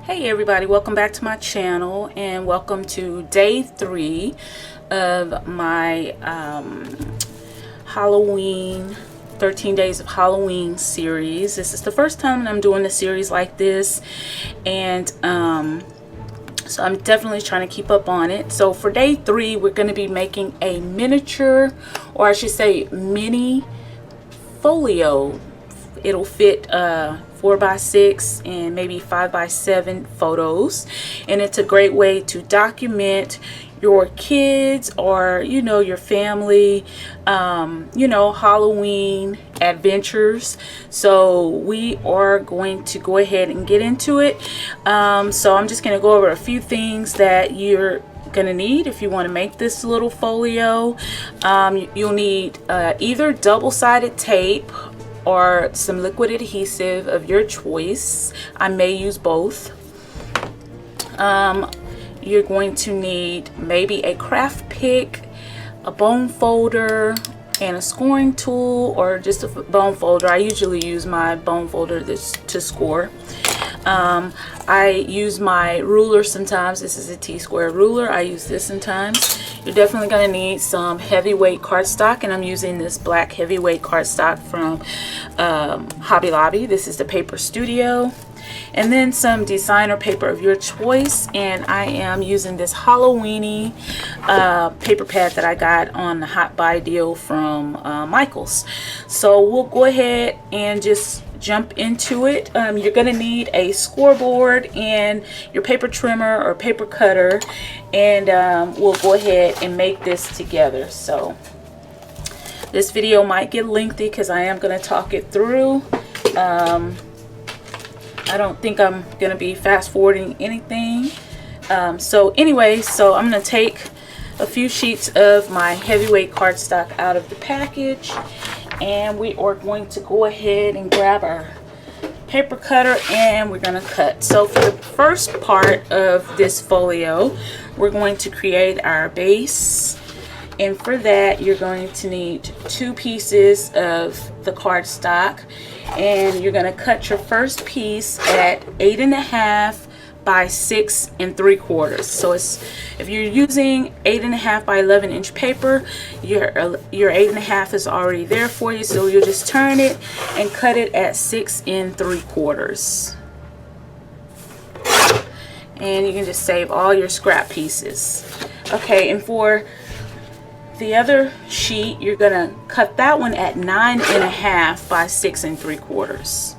Hey everybody, welcome back to my channel and welcome to day 3 of my Halloween 13 days of Halloween series. This is the first time I'm doing a series like this, and so I'm definitely trying to keep up on it. So for day 3 we're going to be making a miniature, or I should say mini folio. It'll fit 4x6 and maybe 5x7 photos, and it's a great way to document your kids or your family Halloween adventures. So we are going to go ahead and get into it. So I'm just going to go over a few things that you're gonna need if you want to make this little folio. You'll need either double-sided tape or some liquid adhesive of your choice. I may use both. You're going to need maybe a craft pick, a bone folder, and a scoring tool, or just a bone folder. I usually use my bone folder to score. I use my ruler sometimes. This is a T-square ruler. I use this sometimes. You're definitely going to need some heavyweight cardstock, and I'm using this black heavyweight cardstock from Hobby Lobby. This is the Paper Studio. And then some designer paper of your choice, and I am using this Halloweeny paper pad that I got on the Hot Buy deal from Michaels. So we'll go ahead and just jump into it. You're going to need a scoreboard and your paper trimmer or paper cutter, and we'll go ahead and make this together. So this video might get lengthy because I am going to talk it through. I don't think I'm going to be fast forwarding anything. So anyway, so I'm going to take a few sheets of my heavyweight cardstock out of the package, and we are going to go ahead and grab our paper cutter and we're going to cut. So for the first part of this folio, we're going to create our base, and for that you're going to need 2 pieces of the cardstock, and you're going to cut your first piece at 8.5 by 6 3/4. So it's, if you're using 8.5 by 11 inch paper, your 8.5 is already there for you, so you'll just turn it and cut it at 6 3/4, and you can just save all your scrap pieces. Okay, and for the other sheet, you're gonna cut that one at 9.5 by 6 3/4.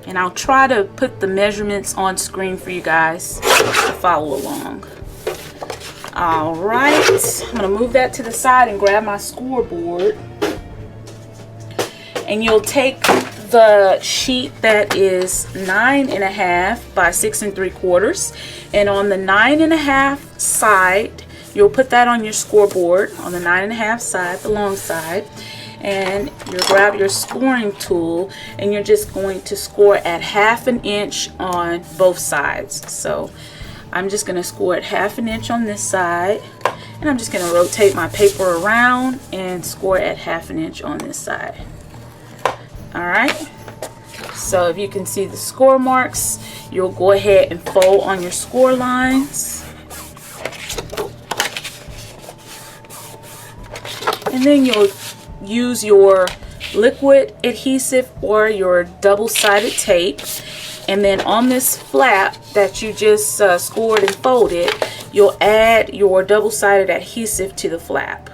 And I'll try to put the measurements on screen for you guys to follow along. All right, I'm gonna move that to the side and grab my scoreboard. And you'll take the sheet that is 9.5 by 6 3/4, and on the 9.5 side, you'll put that on your scoreboard on the 9.5 side, the long side, and you grab your scoring tool, and you're just going to score at 1/2 inch on both sides. So I'm just going to score at 1/2 inch on this side, and I'm just going to rotate my paper around and score at 1/2 inch on this side. Alright, so if you can see the score marks, you'll go ahead and fold on your score lines, and then you'll use your liquid adhesive or your double-sided tape, and then on this flap that you just scored and folded, you'll add your double-sided adhesive to the flap.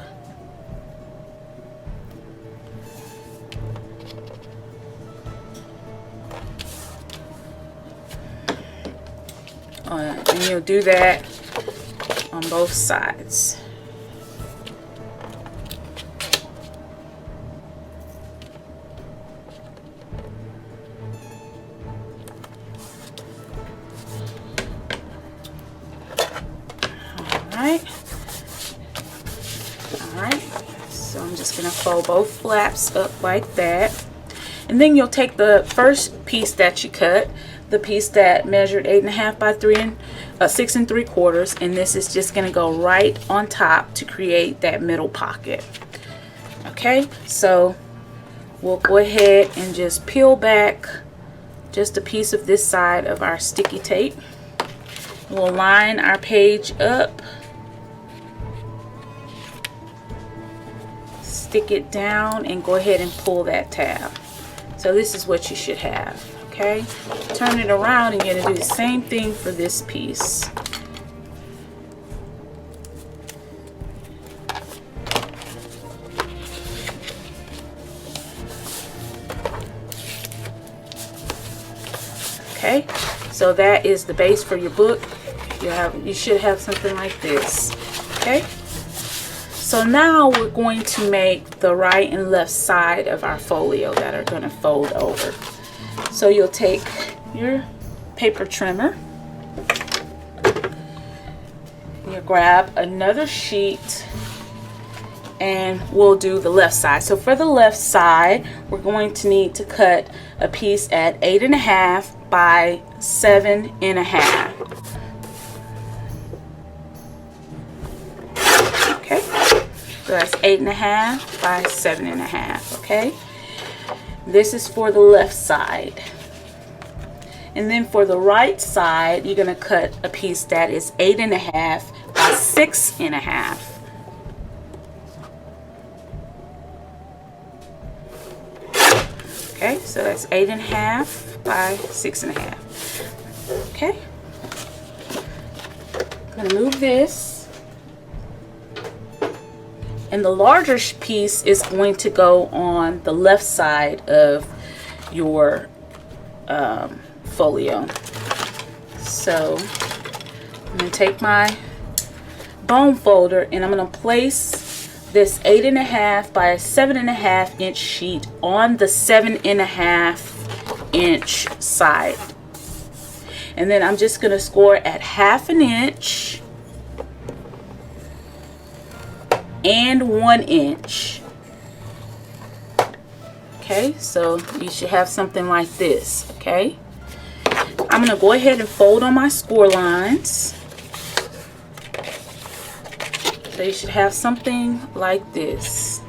And you'll do that on both sides. Alright, so I'm just going to fold both flaps up like that. And then you'll take the first piece that you cut, the piece that measured 8.5 by 6 3/4, and this is just going to go right on top to create that middle pocket. Okay, so we'll go ahead and just peel back just a piece of this side of our sticky tape. We'll line our page up, stick it down, and go ahead and pull that tab. So this is what you should have, okay? Turn it around and you're gonna do the same thing for this piece. Okay, so that is the base for your book. You should have something like this. Okay, so now we're going to make the right and left side of our folio that are going to fold over. So you'll take your paper trimmer, you grab another sheet, and we'll do the left side. So for the left side, we're going to need to cut a piece at 8.5 by 7.5. Okay, so that's 8.5 by 7.5. Okay, this is for the left side. And then for the right side, you're going to cut a piece that is 8.5 by 6.5. Okay, so that's 8.5 by 6.5. Okay, I'm going to move this, and the larger piece is going to go on the left side of your folio. So I'm going to take my bone folder and I'm going to place this 8.5 by 7.5 inch sheet on the 7.5 inch side, and then I'm just going to score at 1/2 inch and 1 inch. Okay, so you should have something like this. Okay, I'm going to go ahead and fold on my score lines. So you should have something like this.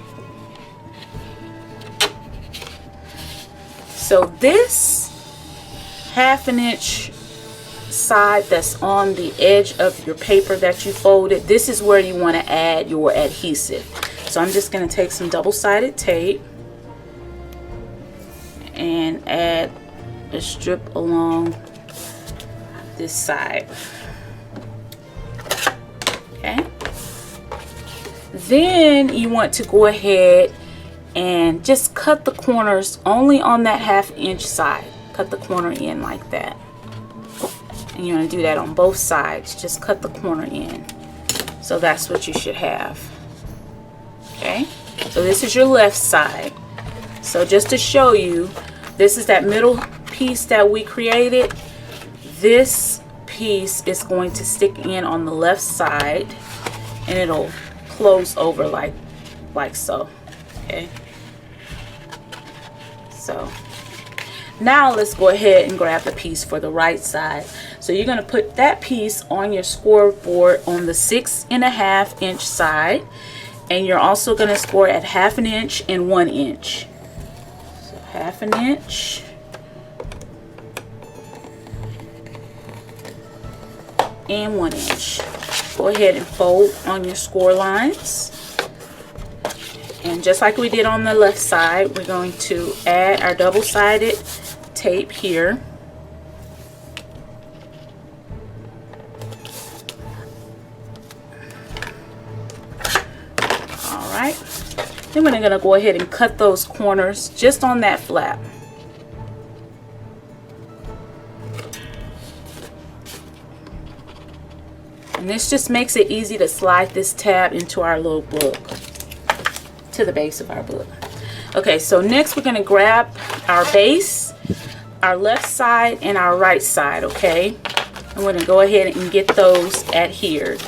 So this 1/2 inch side that's on the edge of your paper that you folded, this is where you want to add your adhesive. So I'm just going to take some double-sided tape and add a strip along this side. Okay. Then you want to go ahead and just cut the corners only on that 1/2 inch side. Cut the corner in like that. And you want to do that on both sides. Just cut the corner in. So that's what you should have. Okay, so this is your left side. So just to show you, this is that middle piece that we created. This piece is going to stick in on the left side, and it'll close over like so. Okay, so now let's go ahead and grab the piece for the right side. So you're going to put that piece on your scoreboard on the 6.5 inch side, and you're also going to score at 1/2 inch and 1 inch. So 1/2 inch and 1 inch. Go ahead and fold on your score lines. And just like we did on the left side, we're going to add our double-sided tape here. Alright. Then we're going to go ahead and cut those corners just on that flap. And this just makes it easy to slide this tab into our little book, to the base of our book. Okay, so next we're going to grab our base, our left side, and our right side. Okay, I'm going to go ahead and get those adhered.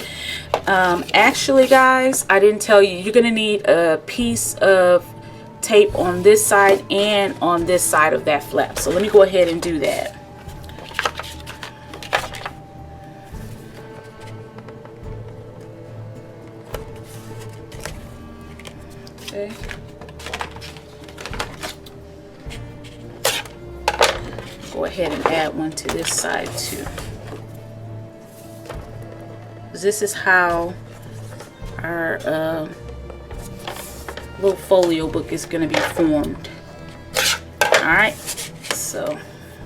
Actually, guys, I didn't tell you, you're going to need a piece of tape on this side and on this side of that flap. So let me go ahead and do that. Okay. go ahead and add one to this side too. This is how our little folio book is going to be formed. Alright, so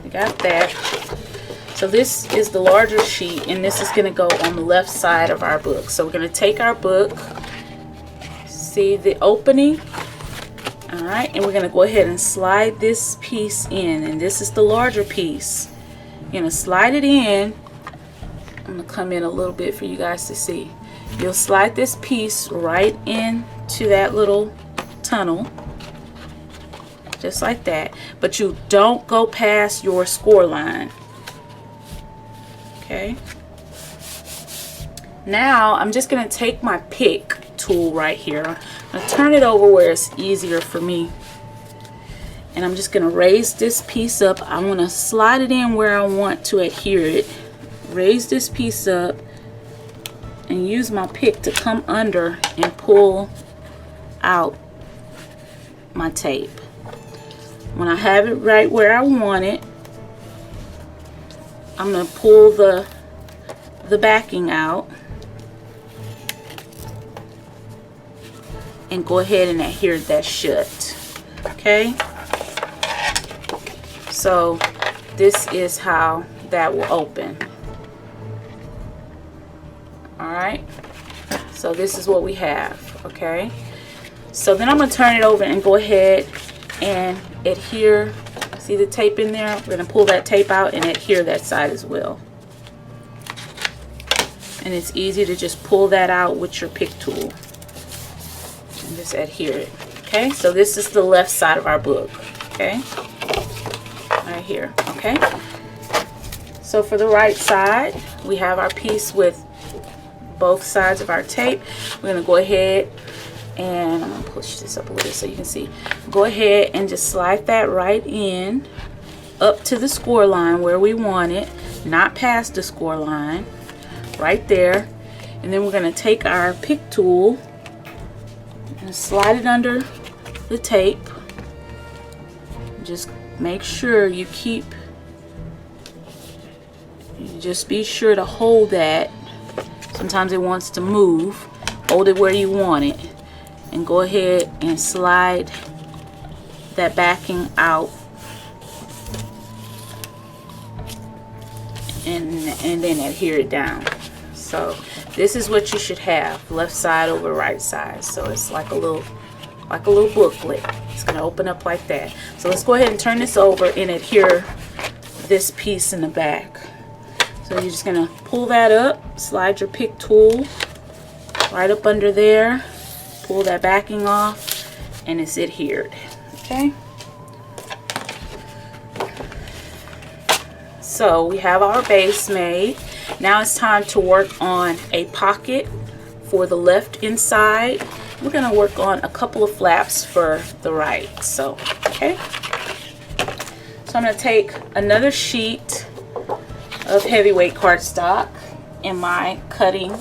we got that. So this is the larger sheet, and this is going to go on the left side of our book. So we're going to take our book, see the opening, alright, and we're going to go ahead and slide this piece in, and this is the larger piece. You're going to slide it in. I'm going to come in a little bit for you guys to see. You'll slide this piece right into that little tunnel, just like that, but you don't go past your score line. Okay, now I'm just going to take my pick tool right here. I'm going to turn it over where it's easier for me, and I'm just going to raise this piece up. I'm going to slide it in where I want to adhere it, raise this piece up, and use my pick to come under and pull out my tape. When I have it right where I want it, I'm going to pull the backing out and go ahead and adhere that shut. Okay, so this is how that will open. Alright, so this is what we have. Okay, so then I'm going to turn it over and go ahead and adhere. See the tape in there? We're going to pull that tape out and adhere that side as well. And it's easy to just pull that out with your pick tool and just adhere it. Okay, so this is the left side of our book. Okay, right here. Okay, so for the right side, we have our piece with both sides of our tape. We're going to go ahead and I'm going to push this up a little so you can see. Go ahead and just slide that right in up to the score line where we want it, not past the score line, right there. And then we're going to take our pick tool and slide it under the tape. Just make sure you just be sure to hold that. Sometimes it wants to move. Hold it where you want it, and go ahead and slide that backing out, and then adhere it down. So this is what you should have, left side over right side. So it's like a little booklet. It's going to open up like that. So let's go ahead and turn this over and adhere this piece in the back. So you're just going to pull that up, slide your pick tool right up under there, pull that backing off, and it's adhered. Okay, so we have our base made. Now it's time to work on a pocket for the left inside. We're going to work on a couple of flaps for the right. So okay, so I'm going to take another sheet of heavyweight cardstock in my cutting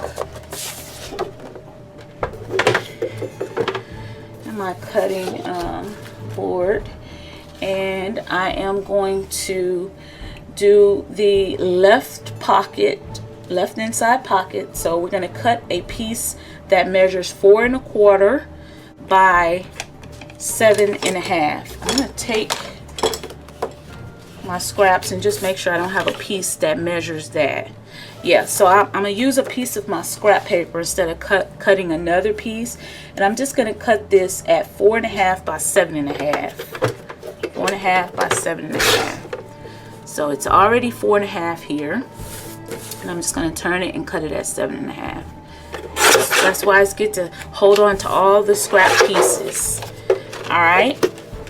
board, and I am going to do the left inside pocket. So we're going to cut a piece that measures 4 1/4 by 7 1/2. I'm going to take my scraps and just make sure I don't have a piece that measures that. Yeah, so I'm going to use a piece of my scrap paper instead of cutting another piece, and I'm just going to cut this at 4 1/2 by 7 1/2. 4 1/2 by 7 1/2. So it's already 4 1/2 here, and I'm just going to turn it and cut it at 7 1/2. That's why it's good to hold on to all the scrap pieces. Alright,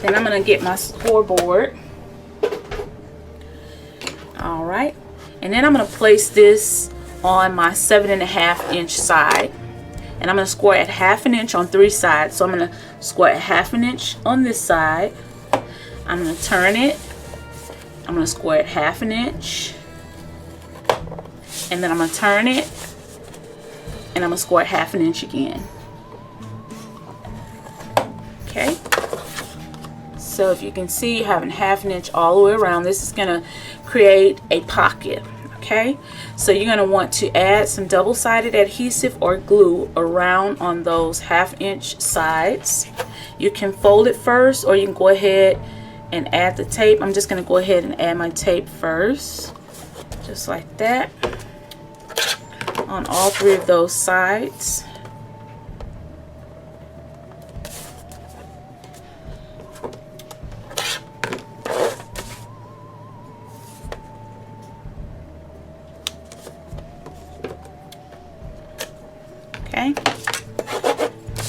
then I'm going to get my scoreboard. Alright, and then I'm going to place this on my 7 1/2 inch side, and I'm going to score at 1/2 inch on 3 sides. So I'm going to score at 1/2 inch on this side. I'm going to turn it. I'm going to score at 1/2 inch, and then I'm going to turn it, and I'm going to score at 1/2 inch again. Okay, So if you can see, having 1/2 inch all the way around, this is going to create a pocket. Okay, so you're going to want to add some double-sided adhesive or glue around on those 1/2 inch sides. You can fold it first, or you can go ahead and add the tape. I'm just going to go ahead and add my tape first, just like that, on all 3 of those sides. Okay,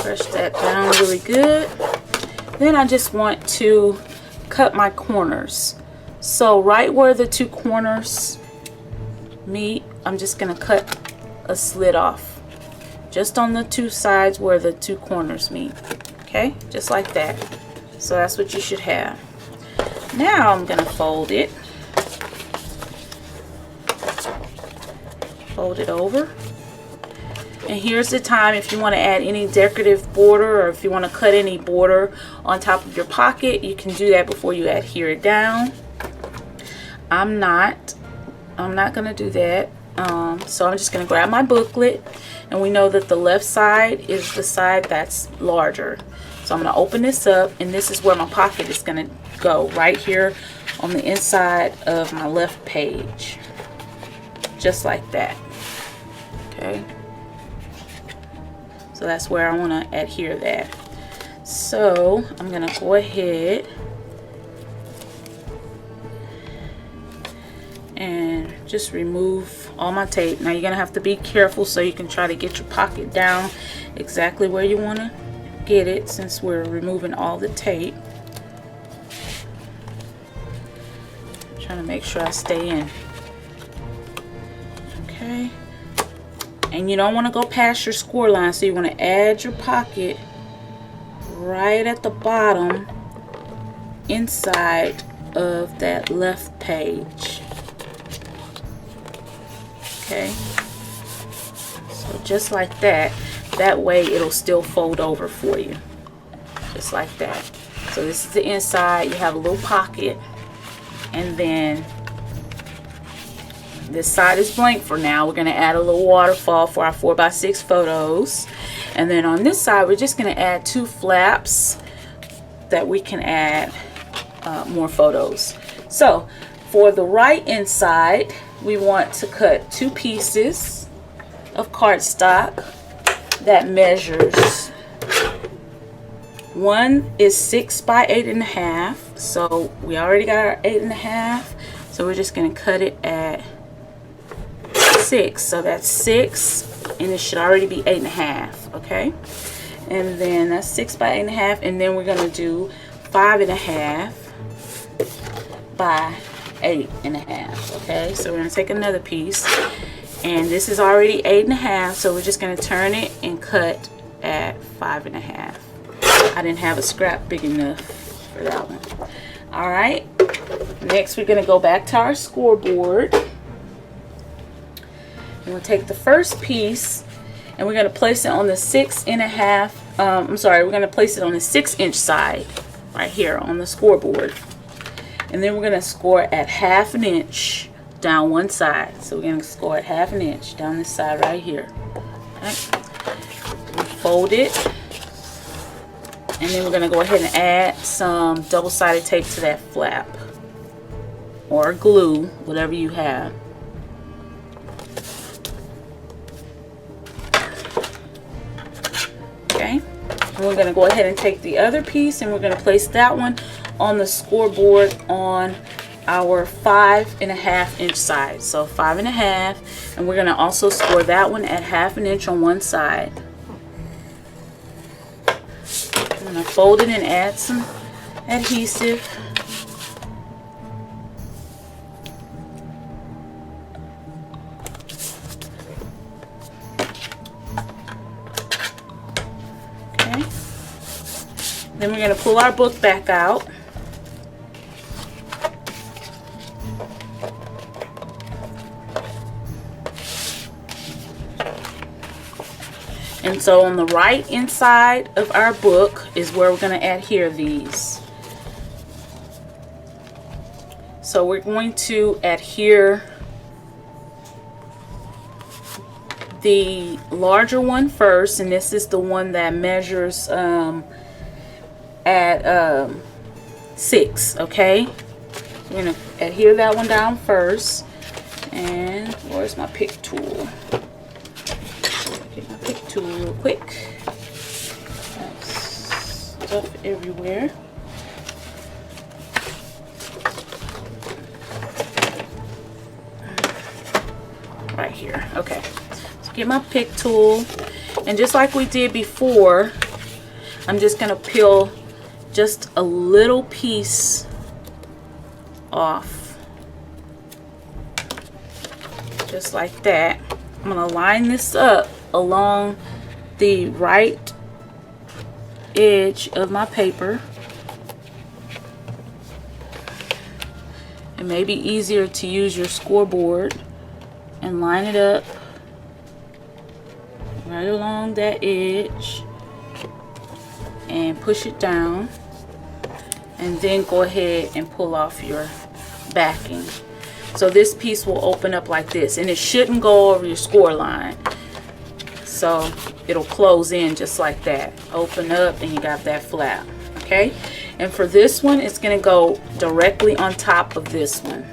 brush that down really good. Then I just want to cut my corners. So right where the 2 corners meet, I'm just going to cut a slit off, just on the 2 sides where the 2 corners meet. Okay, just like that. So that's what you should have. Now I'm going to fold it. Fold it over. And here's the time if you want to add any decorative border, or if you want to cut any border on top of your pocket, you can do that before you adhere it down. I'm not going to do that. So I'm just going to grab my booklet, and we know that the left side is the side that's larger. So I'm going to open this up, and this is where my pocket is going to go, right here on the inside of my left page. Just like that. Okay. So that's where I want to adhere that. So I'm going to go ahead and just remove all my tape. Now you're going to have to be careful so you can try to get your pocket down exactly where you want to get it, since we're removing all the tape. I'm trying to make sure I stay in. Okay. And you don't want to go past your score line, so you want to add your pocket right at the bottom inside of that left page. Okay, so just like that. That way it'll still fold over for you, just like that. So this is the inside. You have a little pocket, and then this side is blank for now. We're going to add a little waterfall for our 4x6 photos. And then on this side, we're just going to add 2 flaps that we can add more photos. So for the right inside, we want to cut 2 pieces of cardstock that measures, one is 6 by 8.5. So we already got our 8.5. So we're just going to cut it at 6. So that's 6, and it should already be 8.5. Okay, and then that's 6 by 8.5, and then we're going to do 5.5 by 8.5. Okay, so we're going to take another piece, and this is already 8.5, so we're just going to turn it and cut at 5.5. I didn't have a scrap big enough for that one. All right, next we're going to go back to our scoreboard. We'll take the first piece, and we're going to place it on the 6.5. We're going to place it on the 6-inch side right here on the scoreboard, and then we're going to score at 1/2 inch down one side. So we're going to score at 1/2 inch down this side right here. Okay. We fold it, and then we're going to go ahead and add some double-sided tape to that flap, or glue, whatever you have. Okay, and we're going to go ahead and take the other piece, and we're going to place that one on the scoreboard on our 5.5 inch side. So 5.5, and we're going to also score that one at 1/2 inch on one side. I'm going to fold it and add some adhesive. Then we're going to pull our book back out. And so on the right inside of our book is where we're going to adhere these. So we're going to adhere the larger one first, and this is the one that measures at 6. Okay, we're gonna adhere that one down first. And where's my pick tool? Get my pick tool real quick. That's stuff everywhere. Right here. Okay, so get my pick tool, and just like we did before, I'm just gonna peel just a little piece off, just like that. I'm gonna line this up along the right edge of my paper. It may be easier to use your scoreboard and line it up right along that edge and push it down, and then go ahead and pull off your backing. So this piece will open up like this, and it shouldn't go over your score line, so it'll close in just like that. Open up and you got that flap. Okay, and for this one, it's going to go directly on top of this one.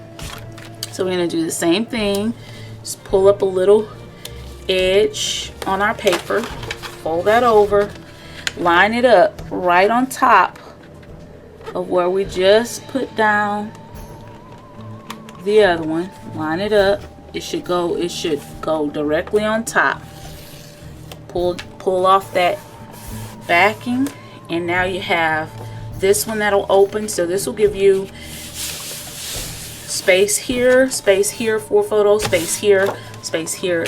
So we're going to do the same thing. Just pull up a little edge on our paper, fold that over, line it up right on top of where we just put down the other one. Line it up. It should go directly on top. Pull off that backing, and now you have this one that'll open. So this will give you space here for photos, space here,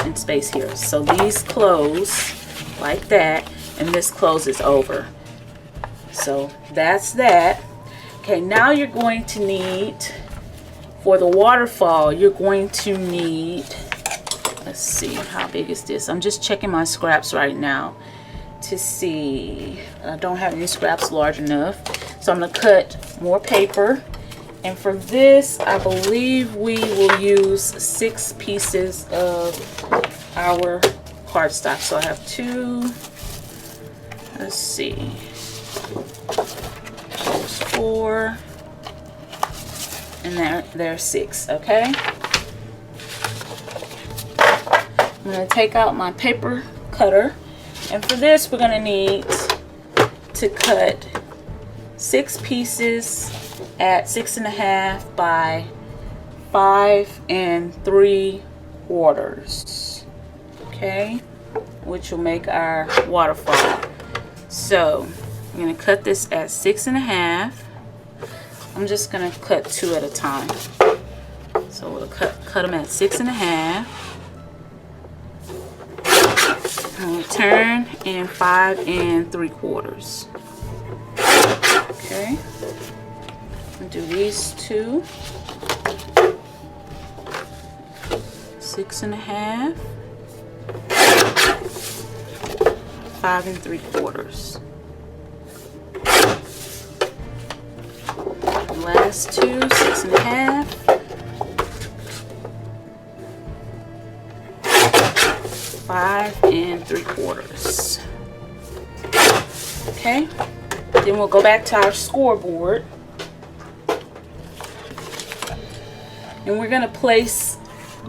and space here. So these close like that, and this closes over. So that's that. Okay, now you're going to need, for the waterfall, you're going to need, let's see, how big is this? I'm just checking my scraps right now to see. I don't have any scraps large enough, so I'm going to cut more paper. And for this, I believe we will use 6 pieces of our cardstock. So I have 2, let's see, there's 4, and there's 6. Okay, I'm going to take out my paper cutter, and for this we're going to need to cut 6 pieces at 6.5 by 5 3/4. Okay, which will make our waterfall. So I'm going to cut this at 6.5. I'm just going to cut 2 at a time. So we'll cut them at 6.5. And we'll turn in 5 3/4. Okay. Do these 2, 6.5, 5 3/4. Last 2, 6.5, 5 3/4. Okay, then we'll go back to our scoreboard. And we're going to place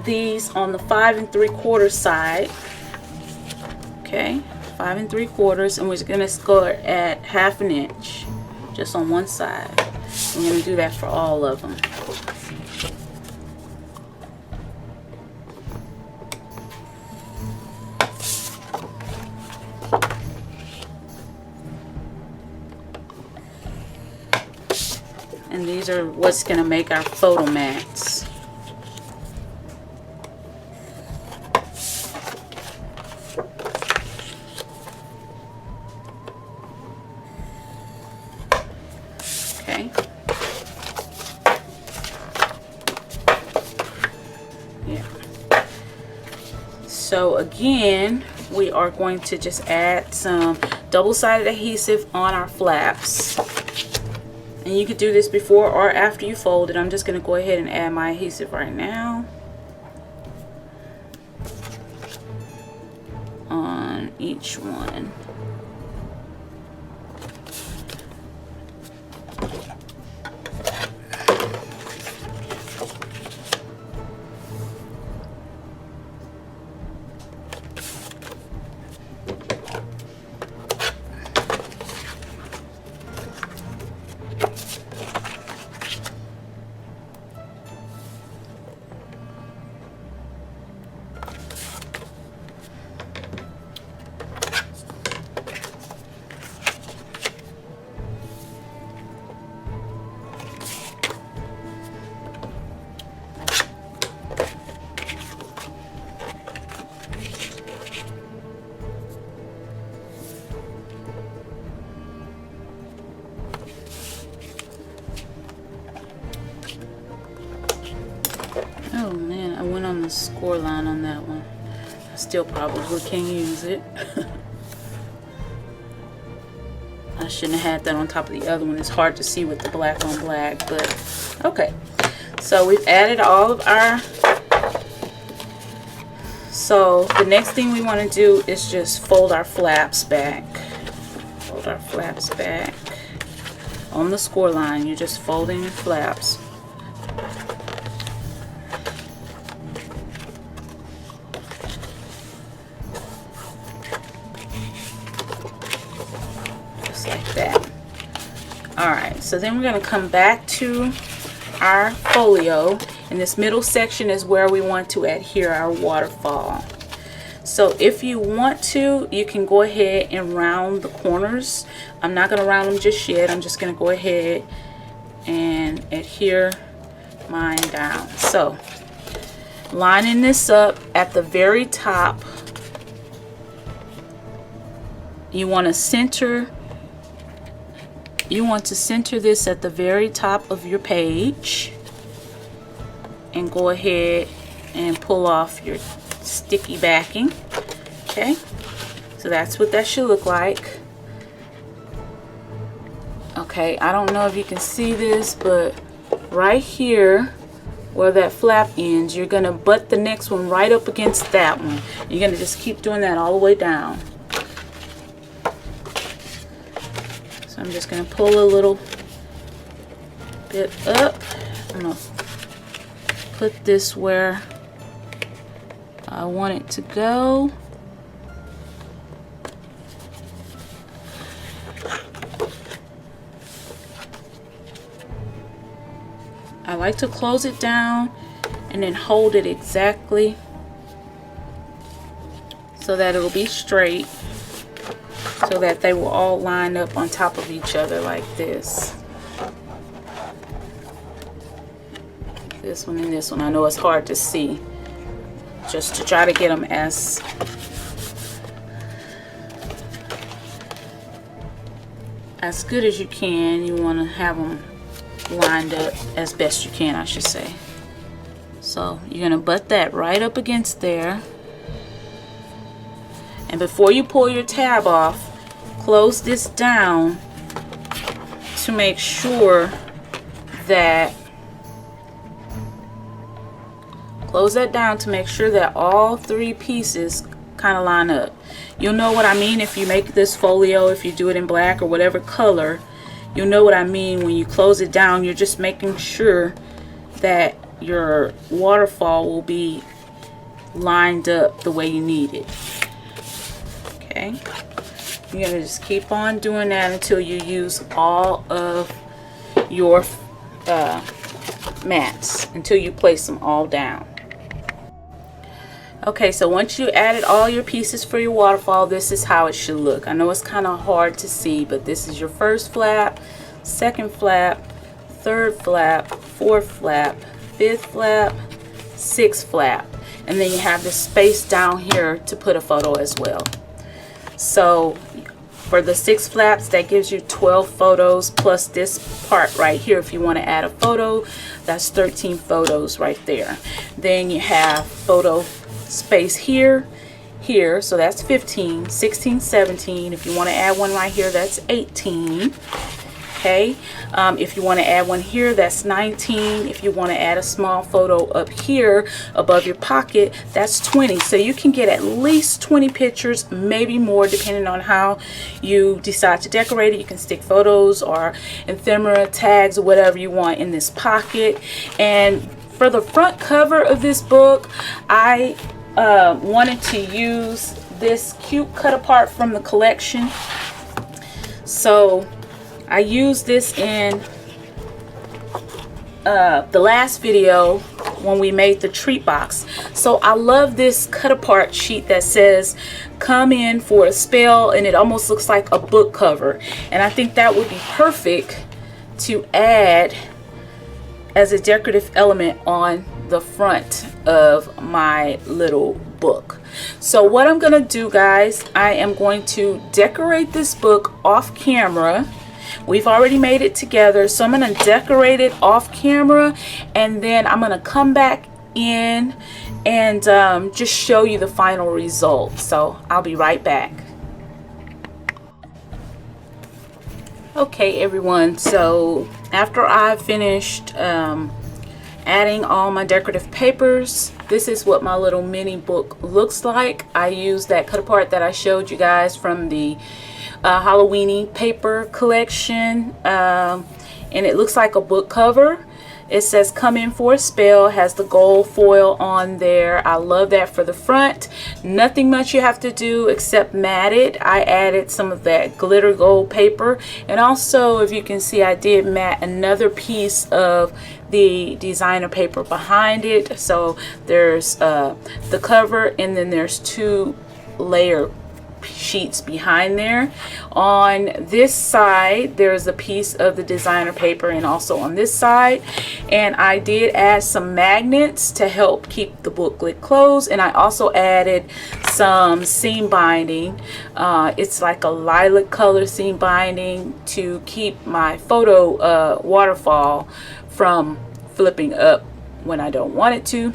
these on the 5 3/4 side. Okay, 5 3/4, and we're going to go at 1/2 inch just on one side. We're going to do that for all of them. And these are what's going to make our photo mats. Okay. Yeah. So again, we are going to just add some double-sided adhesive on our flaps. And you could do this before or after you fold it. I'm just going to go ahead and add my adhesive right now on each one. Oh man, I went on the score line on that one. I still probably can't use it. I shouldn't have had that on top of the other one. It's hard to see with the black on black, but okay. So we've added all of our... So the next thing we want to do is just fold our flaps back. Fold our flaps back. On the score line, you're just folding your flaps. Like that. Alright, so then we're going to come back to our folio, and this middle section is where we want to adhere our waterfall. So if you want to, you can go ahead and round the corners. I'm not going to round them just yet. I'm just going to go ahead and adhere mine down. So lining this up at the very top, you want to center this at the very top of your page and go ahead and pull off your sticky backing. Okay, so that's what that should look like. Okay, I don't know if you can see this, but right here where that flap ends, you're gonna butt the next one right up against that one. You're gonna just keep doing that all the way down. I'm just going to pull a little bit up. I'm going to put this where I want it to go. I like to close it down and then hold it exactly so that it'll be straight, so that they will all line up on top of each other like this. This one and this one. I know it's hard to see. Just to try to get them as good as you can. You want to have them lined up as best you can, I should say. So you're going to butt that right up against there. And before you pull your tab off, close this down to make sure that all three pieces kind of line up. You'll know what I mean if you make this folio, if you do it in black or whatever color, you'll know what I mean. When you close it down, you're just making sure that your waterfall will be lined up the way you need it. Okay, you're going to just keep on doing that until you use all of your mats, until you place them all down. Okay, so once you added all your pieces for your waterfall, this is how it should look. I know it's kind of hard to see, but this is your first flap, second flap, third flap, fourth flap, fifth flap, sixth flap, and then you have the space down here to put a photo as well. So for the 6 flaps, that gives you 12 photos plus this part right here. If you want to add a photo, that's 13 photos right there. Then you have photo space here, so that's 15, 16, 17. If you want to add one right here, that's 18. Okay, if you want to add one here, that's 19. If you want to add a small photo up here above your pocket, that's 20. So you can get at least 20 pictures, maybe more, depending on how you decide to decorate it. You can stick photos or ephemera, tags, or whatever you want in this pocket. And for the front cover of this book, I wanted to use this cute cut apart from the collection. So I used this in the last video when we made the treat box. So I love this cut apart sheet that says come in for a spell, and it almost looks like a book cover, and I think that would be perfect to add as a decorative element on the front of my little book. So what I'm gonna do, guys, I am going to decorate this book off camera. We've already made it together, so I'm going to decorate it off camera, and then I'm going to come back in and just show you the final result. So I'll be right back. Okay, everyone, so after I finished adding all my decorative papers, this is what my little mini book looks like. I used that cut apart that I showed you guys from the Halloweeny paper collection, and it looks like a book cover. It says come in for a spell, has the gold foil on there. I love that for the front. Nothing much you have to do except mat it. I added some of that glitter gold paper, and also, if you can see, I did mat another piece of the designer paper behind it. So there's the cover, and then there's 2 layer sheets behind there. On this side there's a piece of the designer paper, and also on this side, and I did add some magnets to help keep the booklet closed, and I also added some seam binding. It's like a lilac color seam binding to keep my photo waterfall from flipping up when I don't want it to.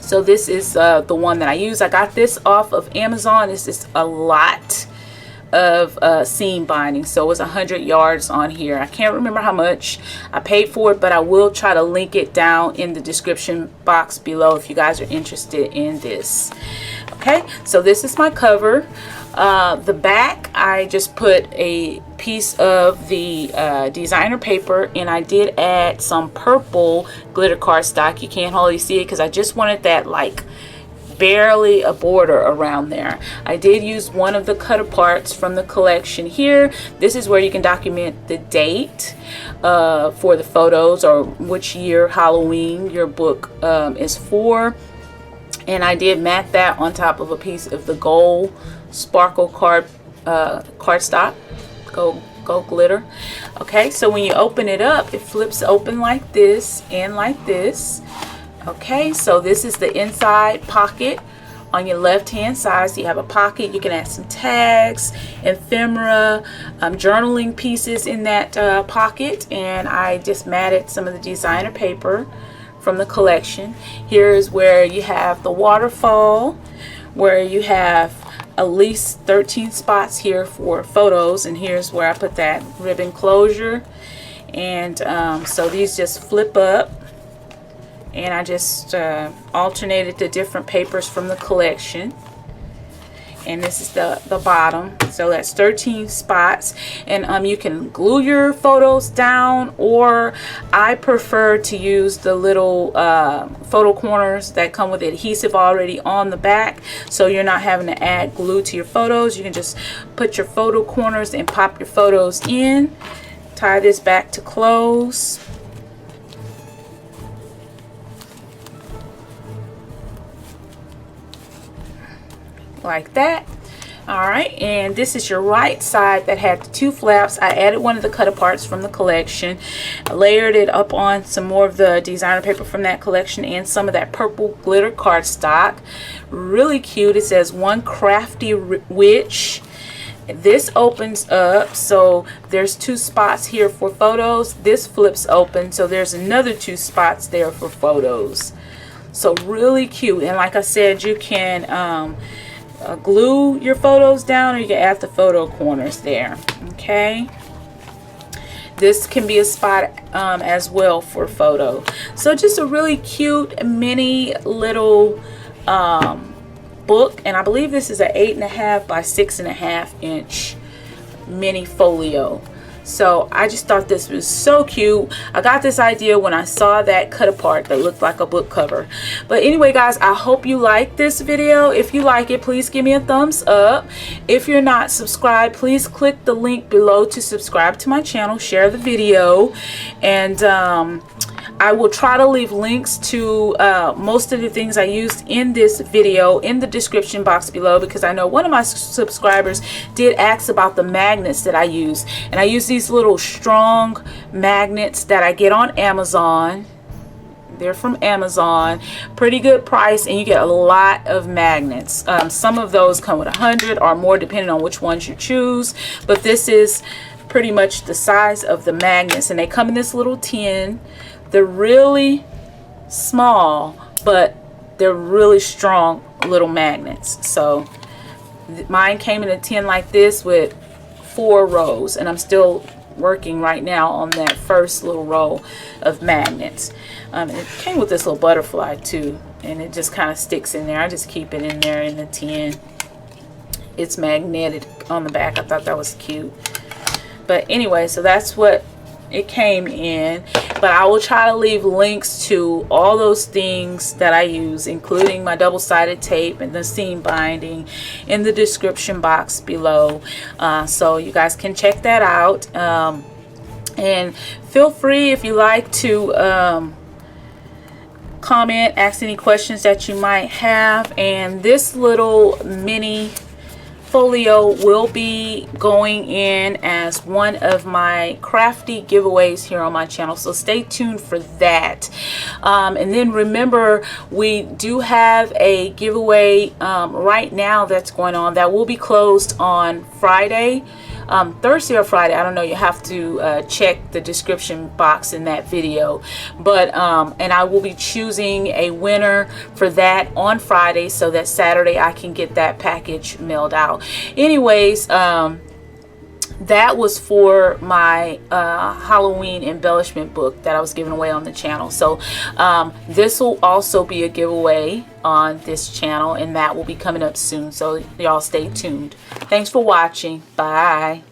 So this is the one that I use. I got this off of Amazon. This is a lot of seam binding, so it's 100 yards on here. I can't remember how much I paid for it, but I will try to link it down in the description box below if you guys are interested in this. Okay, so this is my cover. The back, I just put a piece of the designer paper, and I did add some purple glitter cardstock. You can't hardly see it because I just wanted that like barely a border around there. I did use one of the cut aparts from the collection here. This is where you can document the date for the photos, or which year Halloween your book is for. And I did mat that on top of a piece of the gold sparkle cardstock, gold glitter. Okay, so when you open it up, it flips open like this and like this. Okay, so this is the inside pocket. On your left hand side, so you have a pocket. You can add some tags, ephemera, journaling pieces in that pocket, and I just matted some of the designer paper from the collection. Here is where you have the waterfall, where you have at least 13 spots here for photos, and here's where I put that ribbon closure. And so these just flip up, and I just alternated the different papers from the collection. And this is the bottom, so that's 13 spots. And you can glue your photos down, or I prefer to use the little photo corners that come with adhesive already on the back, so you're not having to add glue to your photos. You can just put your photo corners and pop your photos in. Tie this back to close. Like that. All right, and this is your right side that had the 2 flaps. I added one of the cut aparts from the collection. I layered it up on some more of the designer paper from that collection and some of that purple glitter cardstock. Really cute. It says one crafty witch. This opens up, so there's 2 spots here for photos. This flips open, so there's another 2 spots there for photos. So really cute. And like I said, you can glue your photos down, or you can add the photo corners there. Okay, this can be a spot as well for photo. So just a really cute mini little book, and I believe this is an 8.5 by 6.5 inch mini folio. So I just thought this was so cute. I got this idea when I saw that cut apart that looked like a book cover. But anyway, guys, I hope you like this video. If you like it, please give me a thumbs up. If you're not subscribed, please click the link below to subscribe to my channel, share the video, and I will try to leave links to most of the things I used in this video in the description box below, because I know one of my subscribers did ask about the magnets that I use. And I use these little strong magnets that I get on Amazon. They're from Amazon. Pretty good price, and you get a lot of magnets. Some of those come with 100 or more depending on which ones you choose. But this is pretty much the size of the magnets, and they come in this little tin. They're really small, but they're really strong little magnets. So mine came in a tin like this with 4 rows, and I'm still working right now on that first little row of magnets. It came with this little butterfly too, and it just kind of sticks in there. I just keep it in there in the tin. It's magnetic on the back. I thought that was cute. But anyway, so that's what it came in. But I will try to leave links to all those things that I use, including my double-sided tape and the seam binding, in the description box below, so you guys can check that out. And feel free, if you like, to comment, ask any questions that you might have. And this little mini folio will be going in as one of my crafty giveaways here on my channel, so stay tuned for that. And then remember, we do have a giveaway right now that's going on that will be closed on Friday, Thursday or Friday, I don't know. You have to check the description box in that video. But and I will be choosing a winner for that on Friday, so that Saturday I can get that package mailed out. Anyways, that was for my Halloween embellishment book that I was giving away on the channel. So this will also be a giveaway on this channel, and that will be coming up soon, so y'all stay tuned. Thanks for watching. Bye.